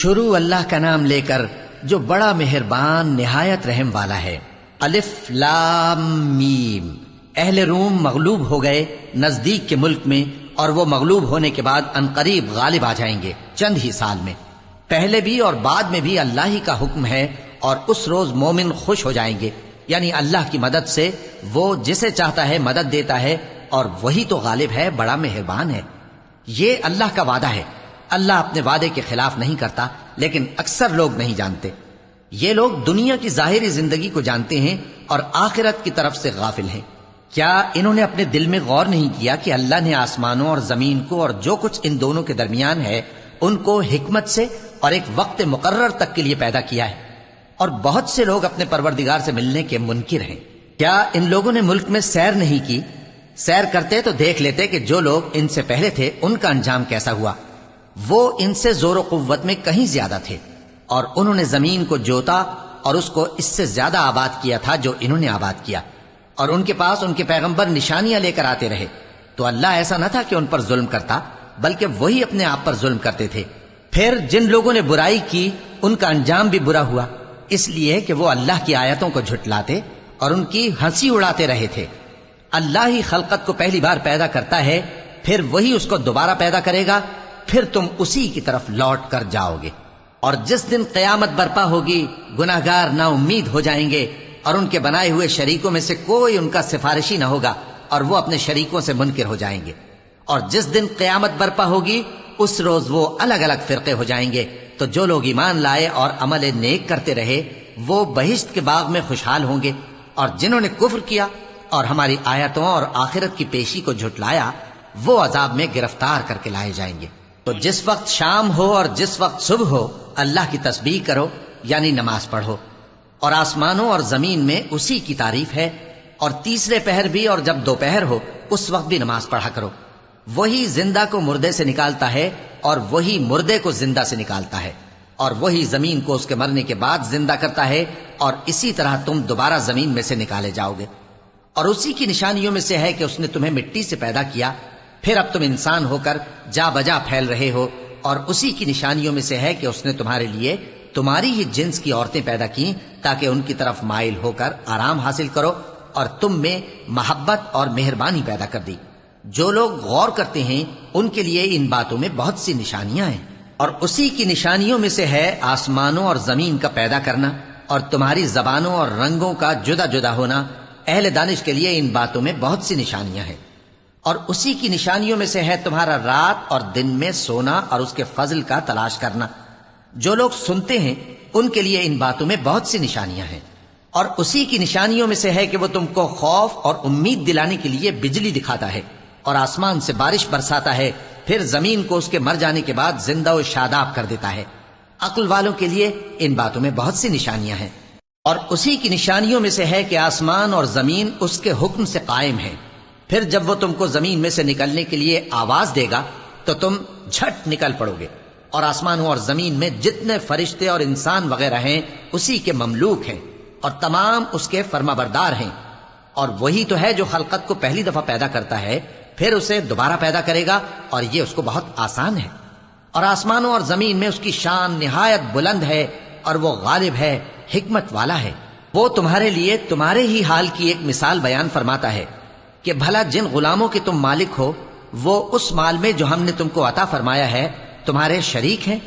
شروع اللہ کا نام لے کر جو بڑا مہربان نہایت رحم والا ہے۔ الف لام میم۔ اہل روم مغلوب ہو گئے نزدیک کے ملک میں، اور وہ مغلوب ہونے کے بعد عنقریب غالب آ جائیں گے چند ہی سال میں۔ پہلے بھی اور بعد میں بھی اللہ ہی کا حکم ہے، اور اس روز مومن خوش ہو جائیں گے، یعنی اللہ کی مدد سے وہ جسے چاہتا ہے مدد دیتا ہے، اور وہی تو غالب ہے، بڑا مہربان ہے۔ یہ اللہ کا وعدہ ہے، اللہ اپنے وعدے کے خلاف نہیں کرتا، لیکن اکثر لوگ نہیں جانتے۔ یہ لوگ دنیا کی ظاہری زندگی کو جانتے ہیں اور آخرت کی طرف سے غافل ہیں۔ کیا انہوں نے اپنے دل میں غور نہیں کیا کہ اللہ نے آسمانوں اور زمین کو اور جو کچھ ان دونوں کے درمیان ہے ان کو حکمت سے اور ایک وقت مقرر تک کے لیے پیدا کیا ہے؟ اور بہت سے لوگ اپنے پروردگار سے ملنے کے منکر ہیں۔ کیا ان لوگوں نے ملک میں سیر نہیں کی؟ سیر کرتے تو دیکھ لیتے کہ جو لوگ ان سے پہلے تھے ان کا انجام کیسا ہوا۔ وہ ان سے زور و قوت میں کہیں زیادہ تھے، اور انہوں نے زمین کو جوتا اور اس کو اس سے زیادہ آباد کیا تھا جو انہوں نے آباد کیا، اور ان کے پاس ان کے پیغمبر نشانیاں لے کر آتے رہے۔ تو اللہ ایسا نہ تھا کہ ان پر ظلم کرتا، بلکہ وہی اپنے آپ پر ظلم کرتے تھے۔ پھر جن لوگوں نے برائی کی ان کا انجام بھی برا ہوا، اس لیے کہ وہ اللہ کی آیتوں کو جھٹلاتے اور ان کی ہنسی اڑاتے رہے تھے۔ اللہ ہی خلقت کو پہلی بار پیدا کرتا ہے، پھر وہی اس کو دوبارہ پیدا کرے گا، پھر تم اسی کی طرف لوٹ کر جاؤ گے۔ اور جس دن قیامت برپا ہوگی گناہگار نا امید ہو جائیں گے، اور ان کے بنائے ہوئے شریکوں میں سے کوئی ان کا سفارشی نہ ہوگا، اور وہ اپنے شریکوں سے منکر ہو جائیں گے۔ اور جس دن قیامت برپا ہوگی اس روز وہ الگ الگ فرقے ہو جائیں گے، تو جو لوگ ایمان لائے اور عمل نیک کرتے رہے وہ بہشت کے باغ میں خوشحال ہوں گے، اور جنہوں نے کفر کیا اور ہماری آیتوں اور آخرت کی پیشی کو جھٹلایا وہ عذاب میں گرفتار کر کے لائے جائیں گے۔ تو جس وقت شام ہو اور جس وقت صبح ہو اللہ کی تسبیح کرو، یعنی نماز پڑھو، اور آسمانوں اور زمین میں اسی کی تعریف ہے۔ اور تیسرے پہر بھی اور جب دوپہر ہو اس وقت بھی نماز پڑھا کرو۔ وہی زندہ کو مردے سے نکالتا ہے اور وہی مردے کو زندہ سے نکالتا ہے، اور وہی زمین کو اس کے مرنے کے بعد زندہ کرتا ہے، اور اسی طرح تم دوبارہ زمین میں سے نکالے جاؤ گے۔ اور اسی کی نشانیوں میں سے ہے کہ اس نے تمہیں مٹی سے پیدا کیا، پھر اب تم انسان ہو کر جا بجا پھیل رہے ہو، اور اسی کی نشانیوں میں سے ہے کہ اس نے تمہارے لیے تمہاری ہی جنس کی عورتیں پیدا کی تاکہ ان کی طرف مائل ہو کر آرام حاصل کرو، اور تم میں محبت اور مہربانی پیدا کر دی۔ جو لوگ غور کرتے ہیں ان کے لیے ان باتوں میں بہت سی نشانیاں ہیں۔ اور اسی کی نشانیوں میں سے ہے آسمانوں اور زمین کا پیدا کرنا، اور تمہاری زبانوں اور رنگوں کا جدا جدا ہونا۔ اہل دانش کے لیے ان باتوں میں بہت سی نشانیاں ہیں۔ اور اسی کی نشانیوں میں سے ہے تمہارا رات اور دن میں سونا اور اس کے فضل کا تلاش کرنا۔ جو لوگ سنتے ہیں ان کے لیے ان باتوں میں بہت سی نشانیاں ہیں۔ اور اسی کی نشانیوں میں سے ہے کہ وہ تم کو خوف اور امید دلانے کے لیے بجلی دکھاتا ہے، اور آسمان سے بارش برساتا ہے، پھر زمین کو اس کے مر جانے کے بعد زندہ و شاداب کر دیتا ہے۔ عقل والوں کے لیے ان باتوں میں بہت سی نشانیاں ہیں۔ اور اسی کی نشانیوں میں سے ہے کہ آسمان اور زمین اس کے حکم سے قائم ہیں۔ پھر جب وہ تم کو زمین میں سے نکلنے کے لیے آواز دے گا تو تم جھٹ نکل پڑو گے، اور آسمانوں اور زمین میں جتنے فرشتے اور انسان وغیرہ ہیں اسی کے مملوک ہیں، اور تمام اس کے فرما بردار ہیں۔ اور وہی تو ہے جو خلقت کو پہلی دفعہ پیدا کرتا ہے، پھر اسے دوبارہ پیدا کرے گا، اور یہ اس کو بہت آسان ہے۔ اور آسمانوں اور زمین میں اس کی شان نہایت بلند ہے، اور وہ غالب ہے، حکمت والا ہے۔ وہ تمہارے لیے تمہارے ہی حال کی ایک مثال بیان فرماتا ہے کہ بھلا جن غلاموں کے تم مالک ہو وہ اس مال میں جو ہم نے تم کو عطا فرمایا ہے تمہارے شریک ہیں،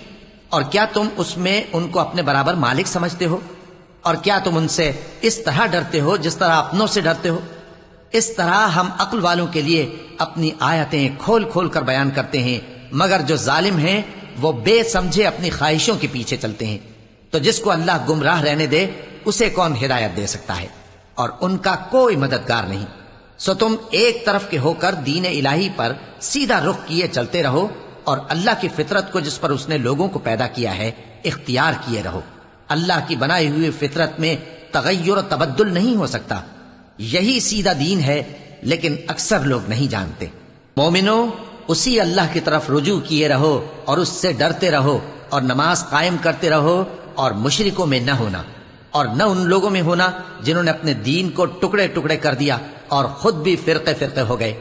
اور کیا تم اس میں ان کو اپنے برابر مالک سمجھتے ہو؟ اور کیا تم ان سے اس طرح ڈرتے ہو جس طرح اپنوں سے ڈرتے ہو؟ اس طرح ہم عقل والوں کے لیے اپنی آیتیں کھول کھول کر بیان کرتے ہیں، مگر جو ظالم ہیں وہ بے سمجھے اپنی خواہشوں کے پیچھے چلتے ہیں۔ تو جس کو اللہ گمراہ رہنے دے اسے کون ہدایت دے سکتا ہے، اور ان کا کوئی مددگار نہیں۔ سو تم ایک طرف کے ہو کر دین الہی پر سیدھا رخ کیے چلتے رہو، اور اللہ کی فطرت کو جس پر اس نے لوگوں کو پیدا کیا ہے اختیار کیے رہو۔ اللہ کی بنائی ہوئی فطرت میں تغیر و تبدل نہیں ہو سکتا۔ یہی سیدھا دین ہے، لیکن اکثر لوگ نہیں جانتے۔ مومنو، اسی اللہ کی طرف رجوع کیے رہو اور اس سے ڈرتے رہو، اور نماز قائم کرتے رہو، اور مشرکوں میں نہ ہونا، اور نہ ان لوگوں میں ہونا جنہوں نے اپنے دین کو ٹکڑے ٹکڑے کر دیا اور خود بھی فرقے فرقے ہو گئے۔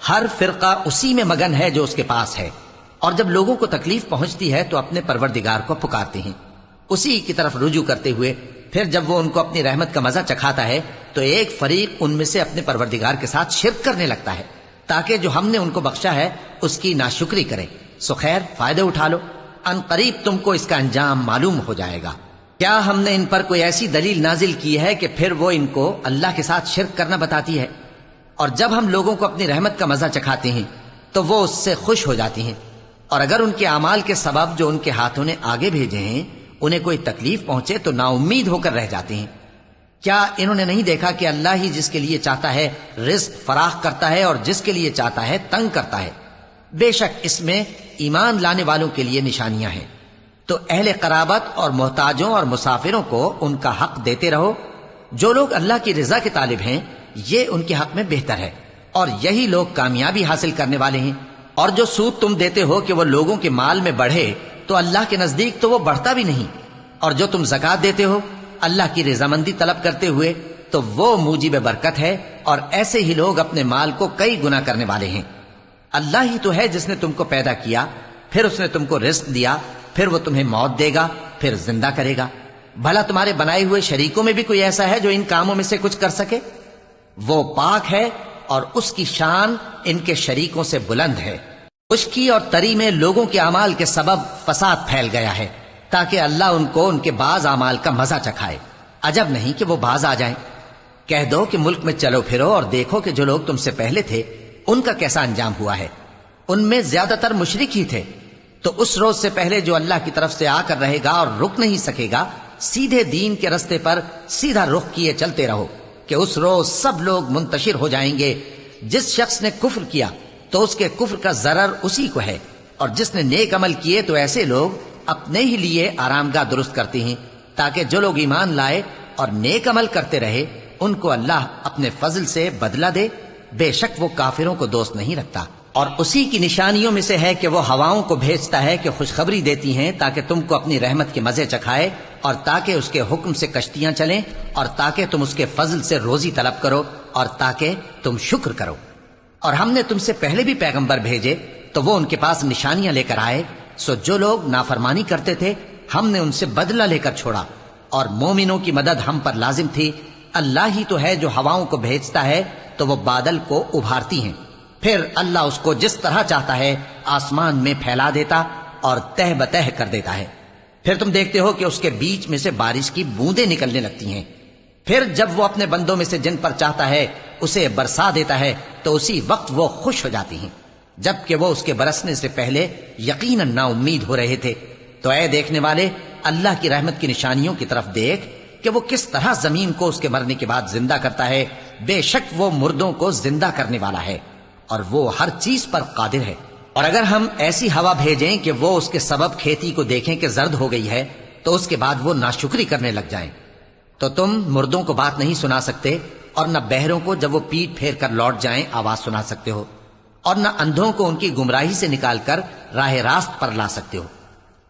ہر فرقہ اسی میں مگن ہے جو اس کے پاس ہے۔ اور جب لوگوں کو تکلیف پہنچتی ہے تو اپنے پروردگار کو پکارتے ہیں، اسی کی طرف رجوع کرتے ہوئے پھر جب وہ ان کو اپنی رحمت کا مزہ چکھاتا ہے تو ایک فریق ان میں سے اپنے پروردگار کے ساتھ شرک کرنے لگتا ہے تاکہ جو ہم نے ان کو بخشا ہے اس کی ناشکری کرے۔ سو خیر، فائدے اٹھا لو، ان قریب تم کو اس کا انجام معلوم ہو جائے گا۔ کیا ہم نے ان پر کوئی ایسی دلیل نازل کی ہے کہ پھر وہ ان کو اللہ کے ساتھ شرک کرنا بتاتی ہے؟ اور جب ہم لوگوں کو اپنی رحمت کا مزہ چکھاتے ہیں تو وہ اس سے خوش ہو جاتی ہیں، اور اگر ان کے اعمال کے سبب جو ان کے ہاتھوں نے آگے بھیجے ہیں انہیں کوئی تکلیف پہنچے تو نا امید ہو کر رہ جاتے ہیں۔ کیا انہوں نے نہیں دیکھا کہ اللہ ہی جس کے لیے چاہتا ہے رزق فراخ کرتا ہے اور جس کے لیے چاہتا ہے تنگ کرتا ہے؟ بے شک اس میں ایمان لانے والوں کے لیے نشانیاں ہیں۔ تو اہل قرابت اور محتاجوں اور مسافروں کو ان کا حق دیتے رہو۔ جو لوگ اللہ کی رضا کے طالب ہیں یہ ان کے حق میں بہتر ہے، اور یہی لوگ کامیابی حاصل کرنے والے ہیں۔ اور جو سود تم دیتے ہو کہ وہ لوگوں کے مال میں بڑھے تو اللہ کے نزدیک تو وہ بڑھتا بھی نہیں، اور جو تم زکوٰۃ دیتے ہو اللہ کی رضامندی طلب کرتے ہوئے تو وہ موجب برکت ہے، اور ایسے ہی لوگ اپنے مال کو کئی گنا کرنے والے ہیں۔ اللہ ہی تو ہے جس نے تم کو پیدا کیا، پھر اس نے تم کو رزق دیا، پھر وہ تمہیں موت دے گا، پھر زندہ کرے گا۔ بھلا تمہارے بنائے ہوئے شریکوں میں بھی کوئی ایسا ہے جو ان کاموں میں سے کچھ کر سکے؟ وہ پاک ہے اور اس کی شان ان کے شریکوں سے بلند ہے۔ خشکی اور تری میں لوگوں کے اعمال کے سبب فساد پھیل گیا ہے تاکہ اللہ ان کو ان کے بعض اعمال کا مزہ چکھائے۔ عجب نہیں کہ وہ باز آ جائیں۔ کہہ دو کہ ملک میں چلو پھرو اور دیکھو کہ جو لوگ تم سے پہلے تھے ان کا کیسا انجام ہوا ہے۔ ان میں زیادہ تر مشرک ہی تھے، تو اس روز سے پہلے جو اللہ کی طرف سے آ کر رہے گا اور رک نہیں سکے گا، سیدھے دین کے رستے پر سیدھا رخ کیے چلتے رہو کہ اس روز سب لوگ منتشر ہو جائیں گے۔ جس شخص نے کفر کیا تو اس کے کفر کا ضرر اسی کو ہے، اور جس نے نیک عمل کیے تو ایسے لوگ اپنے ہی لیے آرامگاہ درست کرتے ہیں تاکہ جو لوگ ایمان لائے اور نیک عمل کرتے رہے ان کو اللہ اپنے فضل سے بدلہ دے۔ بے شک وہ کافروں کو دوست نہیں رکھتا۔ اور اسی کی نشانیوں میں سے ہے کہ وہ ہواؤں کو بھیجتا ہے کہ خوشخبری دیتی ہیں تاکہ تم کو اپنی رحمت کے مزے چکھائے، اور تاکہ اس کے حکم سے کشتیاں چلیں، اور تاکہ تم اس کے فضل سے روزی طلب کرو، اور تاکہ تم شکر کرو۔ اور ہم نے تم سے پہلے بھی پیغمبر بھیجے تو وہ ان کے پاس نشانیاں لے کر آئے، سو جو لوگ نافرمانی کرتے تھے ہم نے ان سے بدلہ لے کر چھوڑا، اور مومنوں کی مدد ہم پر لازم تھی۔ اللہ ہی تو ہے جو ہواؤں کو بھیجتا ہے تو وہ بادل کو ابھارتی ہیں، پھر اللہ اس کو جس طرح چاہتا ہے آسمان میں پھیلا دیتا اور تہ بتہ کر دیتا ہے۔ پھر تم دیکھتے ہو کہ اس کے بیچ میں سے بارش کی بوندیں نکلنے لگتی ہیں، پھر جب وہ اپنے بندوں میں سے جن پر چاہتا ہے اسے برسا دیتا ہے تو اسی وقت وہ خوش ہو جاتی ہیں، جبکہ وہ اس کے برسنے سے پہلے یقیناً نا امید ہو رہے تھے۔ تو اے دیکھنے والے، اللہ کی رحمت کی نشانیوں کی طرف دیکھ کہ وہ کس طرح زمین کو اس کے مرنے کے بعد زندہ کرتا ہے۔ بے شک وہ مردوں کو زندہ کرنے والا ہے اور وہ ہر چیز پر قادر ہے۔ اور اگر ہم ایسی ہوا بھیجیں کہ وہ اس کے سبب کھیتی کو دیکھیں کہ زرد ہو گئی ہے تو اس کے بعد وہ ناشکری کرنے لگ جائیں، تو تم مردوں کو بات نہیں سنا سکتے، اور نہ بہروں کو جب وہ پیٹ پھیر کر لوٹ جائیں آواز سنا سکتے ہو، اور نہ اندھوں کو ان کی گمراہی سے نکال کر راہ راست پر لا سکتے ہو۔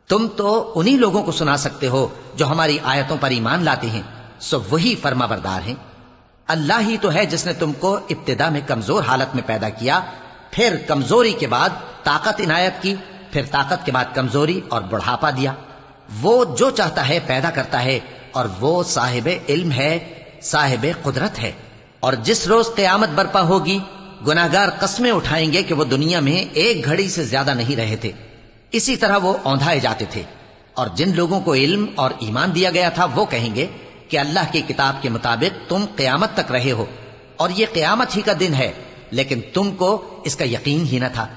تم تو انہی لوگوں کو سنا سکتے ہو جو ہماری آیتوں پر ایمان لاتے ہیں، سو وہی فرما بردار ہیں۔ اللہ ہی تو ہے جس نے تم کو ابتدا میں کمزور حالت میں پیدا کیا، پھر کمزوری کے بعد طاقت عنایت کی، پھر طاقت کے بعد کمزوری اور بڑھاپا دیا۔ وہ جو چاہتا ہے پیدا کرتا ہے، اور وہ صاحب علم ہے، صاحب قدرت ہے۔ اور جس روز قیامت برپا ہوگی گناہگار قسمیں اٹھائیں گے کہ وہ دنیا میں ایک گھڑی سے زیادہ نہیں رہے تھے، اسی طرح وہ اوندھائے جاتے تھے۔ اور جن لوگوں کو علم اور ایمان دیا گیا تھا وہ کہیں گے کہ اللہ کی کتاب کے مطابق تم قیامت تک رہے ہو، اور یہ قیامت ہی کا دن ہے، لیکن تم کو اس کا یقین ہی نہ تھا۔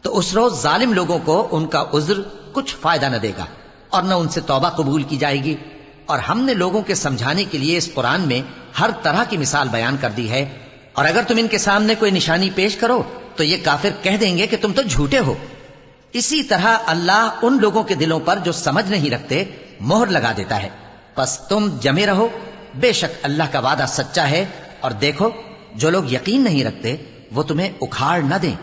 تو اس روز ظالم لوگوں کو ان کا عذر کچھ فائدہ نہ دے گا، اور نہ ان سے توبہ قبول کی جائے گی۔ اور ہم نے لوگوں کے سمجھانے کے لیے اس قرآن میں ہر طرح کی مثال بیان کر دی ہے، اور اگر تم ان کے سامنے کوئی نشانی پیش کرو تو یہ کافر کہہ دیں گے کہ تم تو جھوٹے ہو۔ اسی طرح اللہ ان لوگوں کے دلوں پر جو سمجھ نہیں رکھتے مہر لگا دیتا ہے۔ پس تم جمے رہو، بے شک اللہ کا وعدہ سچا ہے، اور دیکھو جو لوگ یقین نہیں رکھتے وہ تمہیں اکھاڑ نہ دیں۔